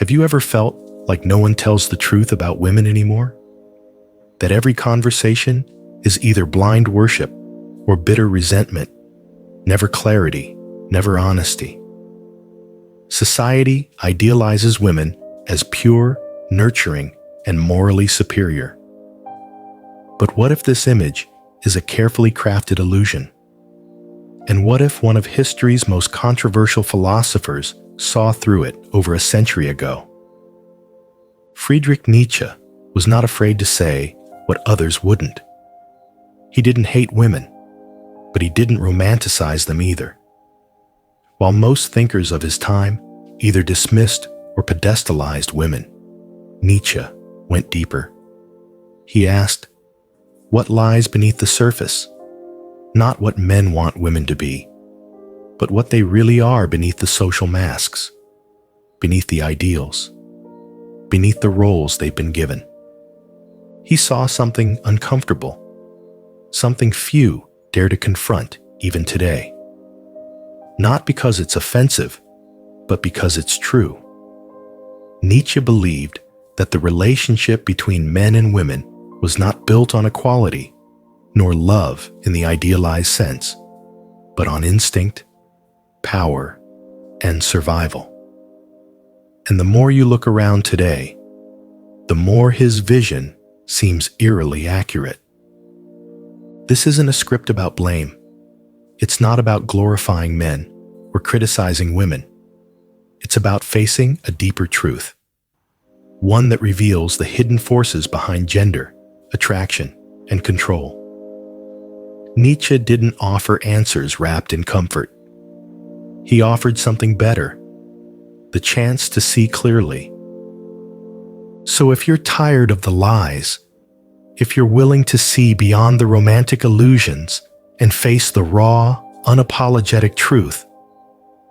Have you ever felt like no one tells the truth about women anymore? That every conversation is either blind worship or bitter resentment, never clarity, never honesty. Society idealizes women as pure, nurturing, and morally superior. But what if this image is a carefully crafted illusion? And what if one of history's most controversial philosophers saw through it over a century ago? Friedrich Nietzsche was not afraid to say what others wouldn't. He didn't hate women, but he didn't romanticize them either. While most thinkers of his time either dismissed or pedestalized women, Nietzsche went deeper. He asked, what lies beneath the surface? Not what men want women to be, but what they really are beneath the social masks, beneath the ideals, beneath the roles they've been given. He saw something uncomfortable, something few dare to confront even today. Not because it's offensive, but because it's true. Nietzsche believed that the relationship between men and women was not built on equality, nor love in the idealized sense, but on instinct, power, and survival. And the more you look around today, the more his vision seems eerily accurate. This isn't a script about blame. It's not about glorifying men or criticizing women. It's about facing a deeper truth, one that reveals the hidden forces behind gender, attraction, and control. Nietzsche didn't offer answers wrapped in comfort. He offered something better, the chance to see clearly. So if you're tired of the lies, if you're willing to see beyond the romantic illusions and face the raw, unapologetic truth,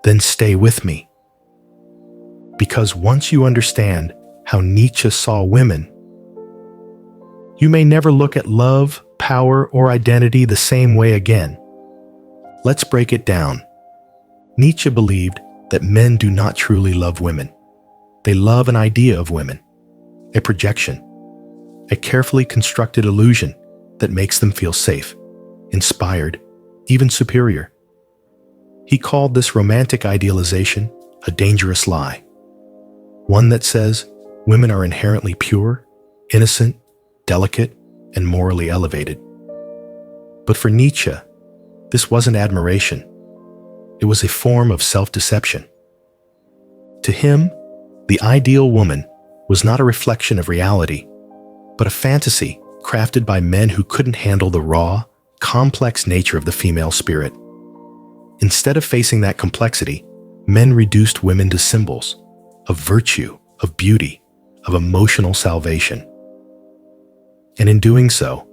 then stay with me. Because once you understand how Nietzsche saw women, you may never look at love, power, or identity the same way again. Let's break it down. Nietzsche believed that men do not truly love women. They love an idea of women, a projection, a carefully constructed illusion that makes them feel safe, inspired, even superior. He called this romantic idealization a dangerous lie, one that says women are inherently pure, innocent, delicate, and morally elevated. But for Nietzsche, this wasn't admiration. It was a form of self-deception. To him, the ideal woman was not a reflection of reality, but a fantasy crafted by men who couldn't handle the raw, complex nature of the female spirit. Instead of facing that complexity, men reduced women to symbols of virtue, of beauty, of emotional salvation. And in doing so,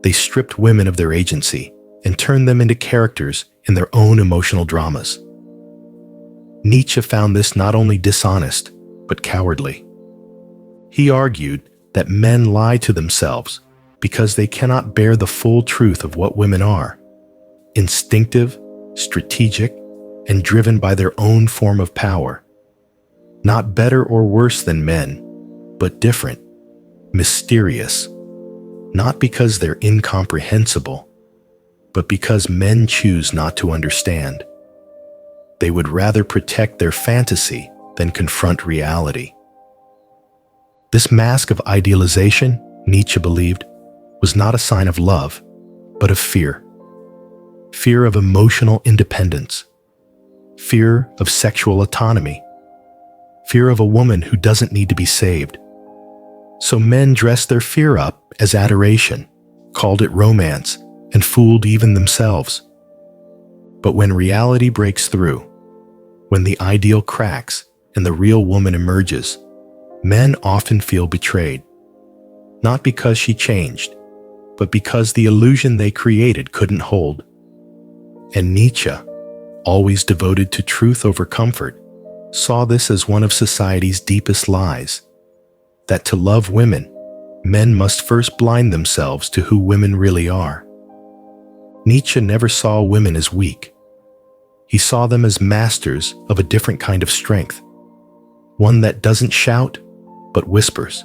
they stripped women of their agency and turned them into characters in their own emotional dramas. Nietzsche found this not only dishonest, but cowardly. He argued that men lie to themselves because they cannot bear the full truth of what women are: instinctive, strategic, and driven by their own form of power. Not better or worse than men, but different, mysterious, not because they're incomprehensible, but because men choose not to understand. They would rather protect their fantasy than confront reality. This mask of idealization, Nietzsche believed, was not a sign of love, but of fear. Fear of emotional independence. Fear of sexual autonomy. Fear of a woman who doesn't need to be saved. So men dressed their fear up as adoration, called it romance, and fooled even themselves. But when reality breaks through, when the ideal cracks and the real woman emerges, men often feel betrayed. Not because she changed, but because the illusion they created couldn't hold. And Nietzsche, always devoted to truth over comfort, saw this as one of society's deepest lies: that to love women, men must first blind themselves to who women really are. Nietzsche never saw women as weak. He saw them as masters of a different kind of strength, one that doesn't shout, but whispers.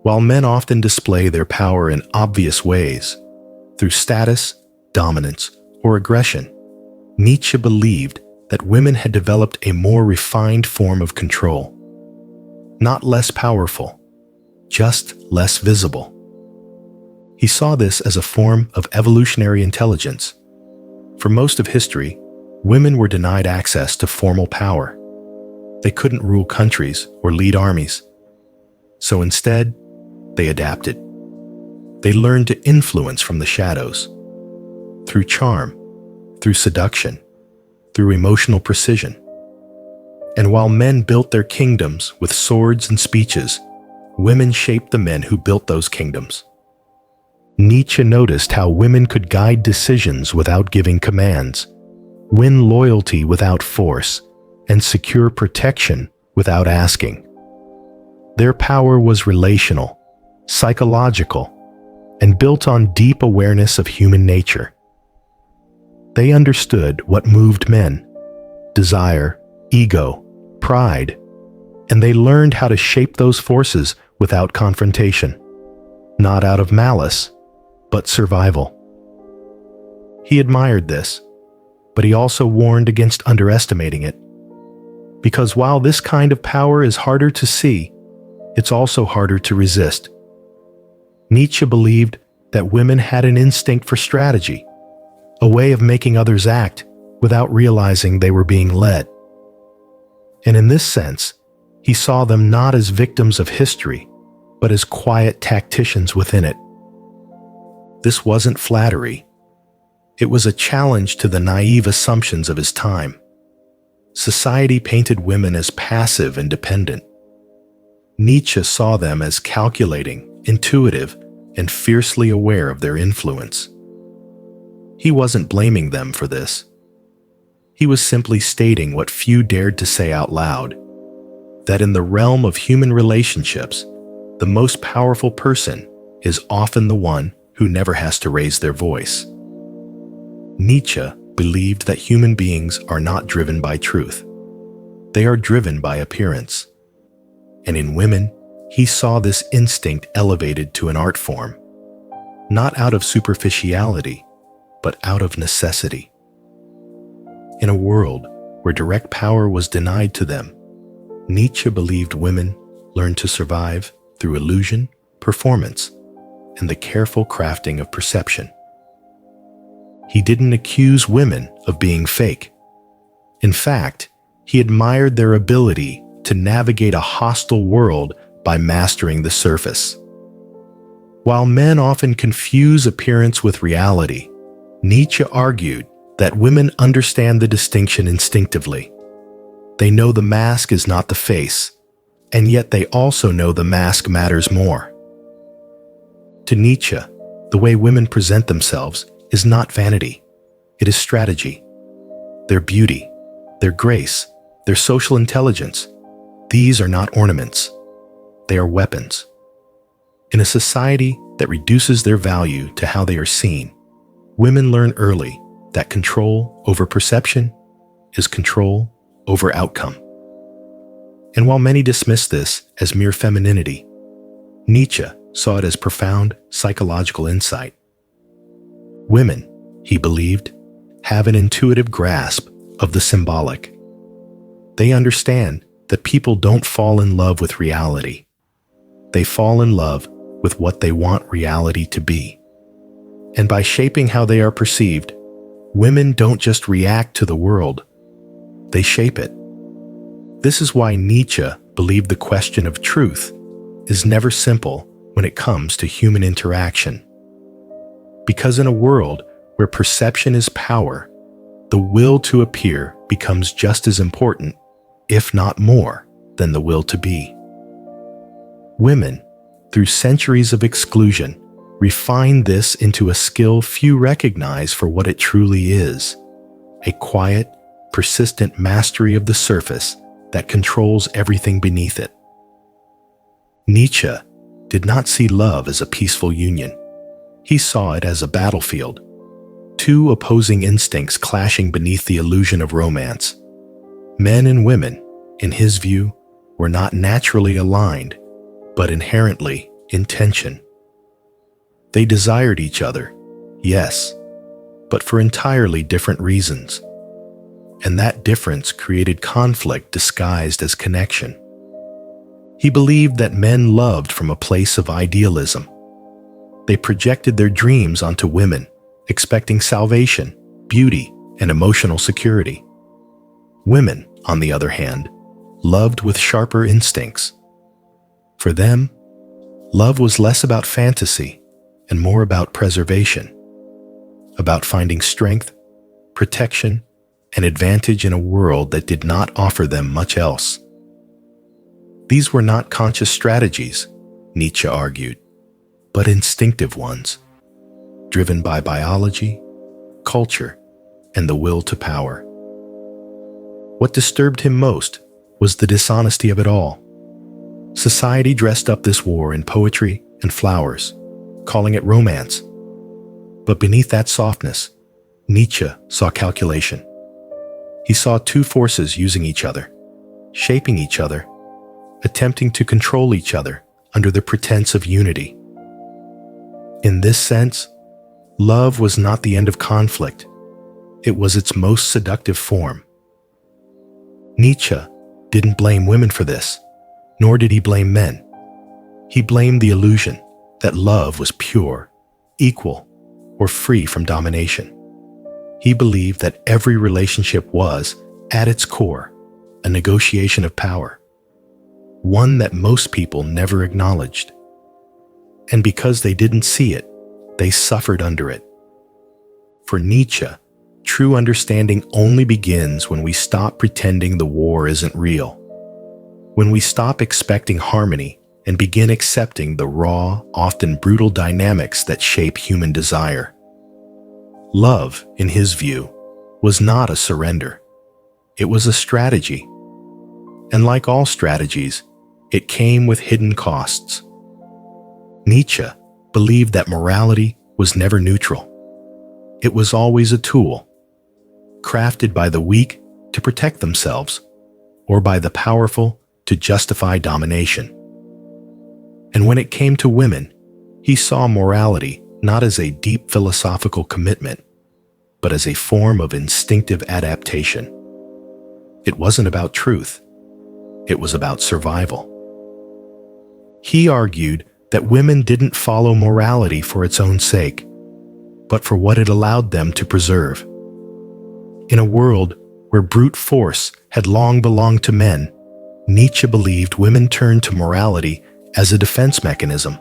While men often display their power in obvious ways, through status, dominance, or aggression, Nietzsche believed that women had developed a more refined form of control. Not less powerful, just less visible. He saw this as a form of evolutionary intelligence. For most of history, women were denied access to formal power. They couldn't rule countries or lead armies. So instead, they adapted. They learned to influence from the shadows, through charm, through seduction, through emotional precision. And while men built their kingdoms with swords and speeches, women shaped the men who built those kingdoms. Nietzsche noticed how women could guide decisions without giving commands, win loyalty without force, and secure protection without asking. Their power was relational, psychological, and built on deep awareness of human nature. They understood what moved men: desire, ego, pride, and they learned how to shape those forces without confrontation, not out of malice, but survival. He admired this, but he also warned against underestimating it. Because while this kind of power is harder to see, it's also harder to resist. Nietzsche believed that women had an instinct for strategy, a way of making others act without realizing they were being led. And in this sense, he saw them not as victims of history, but as quiet tacticians within it. This wasn't flattery. It was a challenge to the naive assumptions of his time. Society painted women as passive and dependent. Nietzsche saw them as calculating, intuitive, and fiercely aware of their influence. He wasn't blaming them for this. He was simply stating what few dared to say out loud, that in the realm of human relationships, the most powerful person is often the one who never has to raise their voice. Nietzsche believed that human beings are not driven by truth. They are driven by appearance. And in women, he saw this instinct elevated to an art form, not out of superficiality, but out of necessity. In a world where direct power was denied to them, Nietzsche believed women learned to survive through illusion, performance, and the careful crafting of perception. He didn't accuse women of being fake. In fact, he admired their ability to navigate a hostile world by mastering the surface. While men often confuse appearance with reality, Nietzsche argued that women understand the distinction instinctively. They know the mask is not the face, and yet they also know the mask matters more. To Nietzsche, the way women present themselves is not vanity, it is strategy. Their beauty, their grace, their social intelligence, these are not ornaments, they are weapons. In a society that reduces their value to how they are seen, women learn early that control over perception is control over outcome. And while many dismiss this as mere femininity, Nietzsche saw it as profound psychological insight. Women, he believed, have an intuitive grasp of the symbolic. They understand that people don't fall in love with reality. They fall in love with what they want reality to be. And by shaping how they are perceived, women don't just react to the world, they shape it. This is why Nietzsche believed the question of truth is never simple when it comes to human interaction. Because in a world where perception is power, the will to appear becomes just as important, if not more, than the will to be. Women, through centuries of exclusion, refine this into a skill few recognize for what it truly is: a quiet, persistent mastery of the surface that controls everything beneath it. Nietzsche did not see love as a peaceful union. He saw it as a battlefield, two opposing instincts clashing beneath the illusion of romance. Men and women, in his view, were not naturally aligned, but inherently in tension. They desired each other, yes, but for entirely different reasons. And that difference created conflict disguised as connection. He believed that men loved from a place of idealism. They projected their dreams onto women, expecting salvation, beauty, and emotional security. Women, on the other hand, loved with sharper instincts. For them, love was less about fantasy and more about preservation, about finding strength, protection, and advantage in a world that did not offer them much else. These were not conscious strategies, Nietzsche argued, but instinctive ones, driven by biology, culture, and the will to power. What disturbed him most was the dishonesty of it all. Society dressed up this war in poetry and flowers, calling it romance. But beneath that softness, Nietzsche saw calculation. He saw two forces using each other, shaping each other, attempting to control each other under the pretense of unity. In this sense, love was not the end of conflict. It was its most seductive form. Nietzsche didn't blame women for this, nor did he blame men. He blamed the illusion that love was pure, equal, or free from domination. He believed that every relationship was, at its core, a negotiation of power, one that most people never acknowledged. And because they didn't see it, they suffered under it. For Nietzsche, true understanding only begins when we stop pretending the war isn't real, when we stop expecting harmony and begin accepting the raw, often brutal dynamics that shape human desire. Love, in his view, was not a surrender. It was a strategy. And like all strategies, it came with hidden costs. Nietzsche believed that morality was never neutral. It was always a tool, crafted by the weak to protect themselves, or by the powerful to justify domination. And when it came to women, he saw morality not as a deep philosophical commitment, but as a form of instinctive adaptation. It wasn't about truth. It was about survival. He argued that women didn't follow morality for its own sake, but for what it allowed them to preserve. In a world where brute force had long belonged to men, Nietzsche believed women turned to morality as a defense mechanism.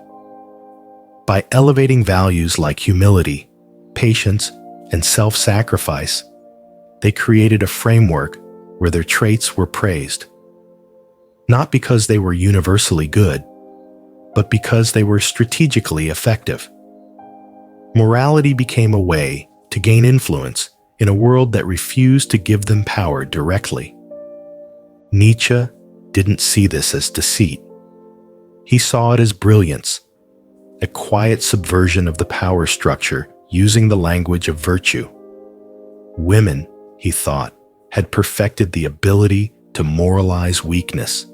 By elevating values like humility, patience, and self-sacrifice, they created a framework where their traits were praised. Not because they were universally good, but because they were strategically effective. Morality became a way to gain influence in a world that refused to give them power directly. Nietzsche didn't see this as deceit. He saw it as brilliance, a quiet subversion of the power structure using the language of virtue. Women, he thought, had perfected the ability to moralize weakness,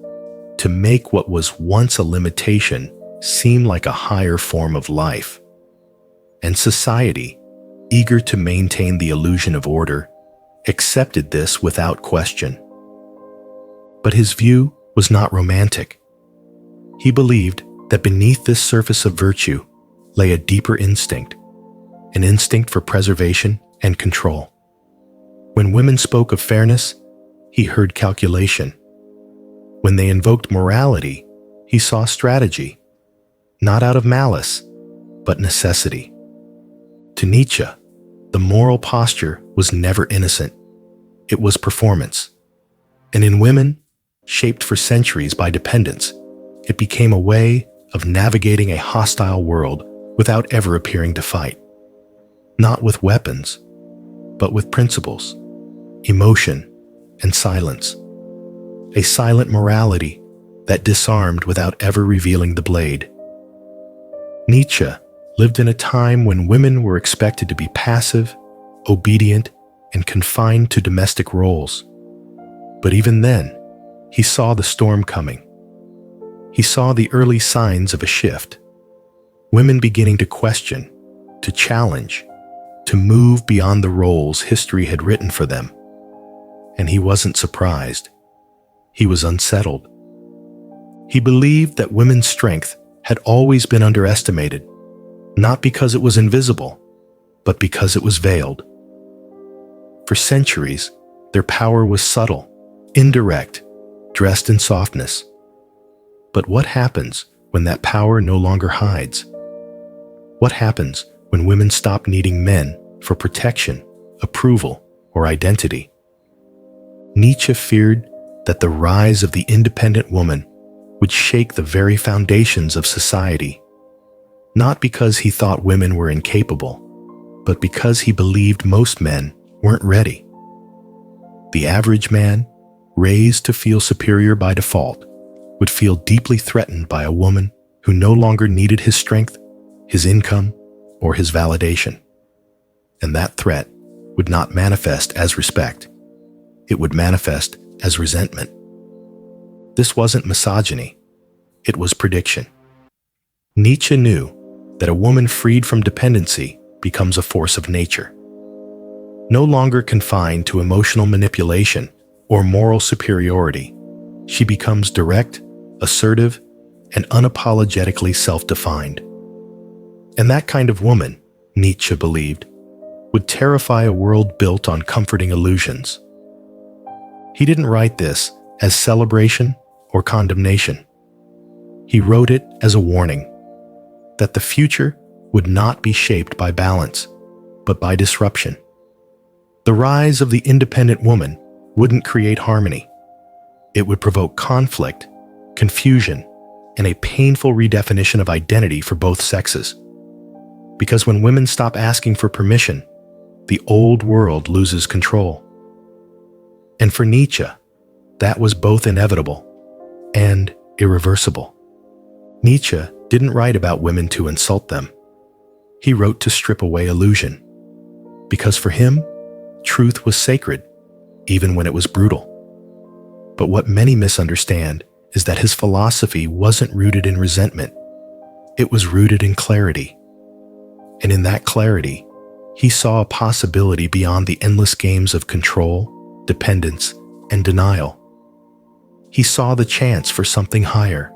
to make what was once a limitation seem like a higher form of life. And society, eager to maintain the illusion of order, accepted this without question. But his view was not romantic. He believed that beneath this surface of virtue lay a deeper instinct, an instinct for preservation and control. When women spoke of fairness, he heard calculation. When they invoked morality, he saw strategy, not out of malice, but necessity. To Nietzsche, the moral posture was never innocent. It was performance. And in women, shaped for centuries by dependence, it became a way of navigating a hostile world without ever appearing to fight. Not with weapons, but with principles, emotion, and silence. A silent morality that disarmed without ever revealing the blade. Nietzsche lived in a time when women were expected to be passive, obedient, and confined to domestic roles. But even then, he saw the storm coming. He saw the early signs of a shift. Women beginning to question, to challenge, to move beyond the roles history had written for them. And he wasn't surprised. He was unsettled. He believed that women's strength had always been underestimated, not because it was invisible, but because it was veiled. For centuries, their power was subtle, indirect, dressed in softness. But what happens when that power no longer hides? What happens when women stop needing men for protection, approval, or identity? Nietzsche feared that the rise of the independent woman would shake the very foundations of society, not because he thought women were incapable, but because he believed most men weren't ready. The average man, raised to feel superior by default, would feel deeply threatened by a woman who no longer needed his strength, his income, or his validation. And that threat would not manifest as respect. It would manifest as resentment. This wasn't misogyny. It was prediction. Nietzsche knew that a woman freed from dependency becomes a force of nature. No longer confined to emotional manipulation or moral superiority, she becomes direct, assertive, and unapologetically self-defined. And that kind of woman, Nietzsche believed, would terrify a world built on comforting illusions. He didn't write this as celebration or condemnation. He wrote it as a warning that the future would not be shaped by balance, but by disruption. The rise of the independent woman wouldn't create harmony. It would provoke conflict, confusion, and a painful redefinition of identity for both sexes. Because when women stop asking for permission, the old world loses control. And for Nietzsche, that was both inevitable and irreversible. Nietzsche didn't write about women to insult them. He wrote to strip away illusion. Because for him, truth was sacred, even when it was brutal. But what many misunderstand is that his philosophy wasn't rooted in resentment. It was rooted in clarity. And in that clarity, he saw a possibility beyond the endless games of control, dependence, and denial. He saw the chance for something higher.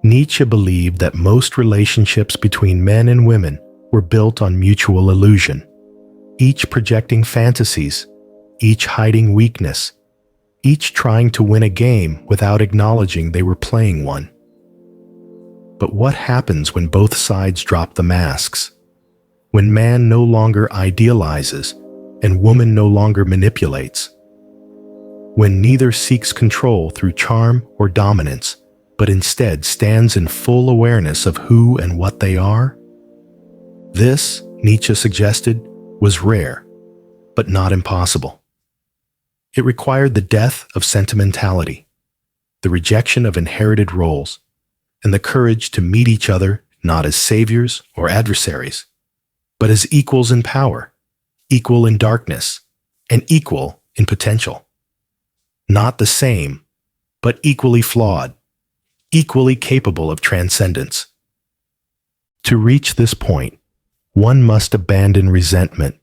Nietzsche believed that most relationships between men and women were built on mutual illusion, each projecting fantasies, each hiding weakness, each trying to win a game without acknowledging they were playing one. But what happens when both sides drop the masks? When man no longer idealizes and woman no longer manipulates? When neither seeks control through charm or dominance, but instead stands in full awareness of who and what they are? This, Nietzsche suggested, was rare, but not impossible. It required the death of sentimentality, the rejection of inherited roles, and the courage to meet each other not as saviors or adversaries, but as equals in power, equal in darkness, and equal in potential. Not the same, but equally flawed, equally capable of transcendence. To reach this point, one must abandon resentment.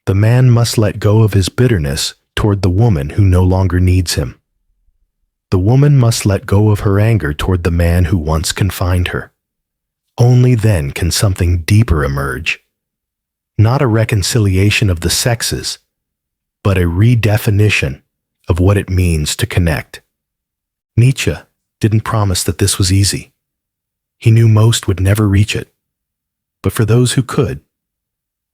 The man must let go of his bitterness toward the woman who no longer needs him. The woman must let go of her anger toward the man who once confined her. Only then can something deeper emerge. Not a reconciliation of the sexes, but a redefinition of what it means to connect. Nietzsche didn't promise that this was easy. He knew most would never reach it. But for those who could,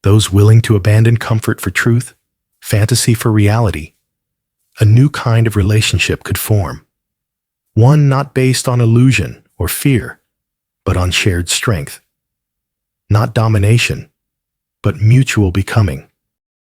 those willing to abandon comfort for truth, fantasy for reality, a new kind of relationship could form. One not based on illusion or fear, but on shared strength. Not domination, but mutual becoming.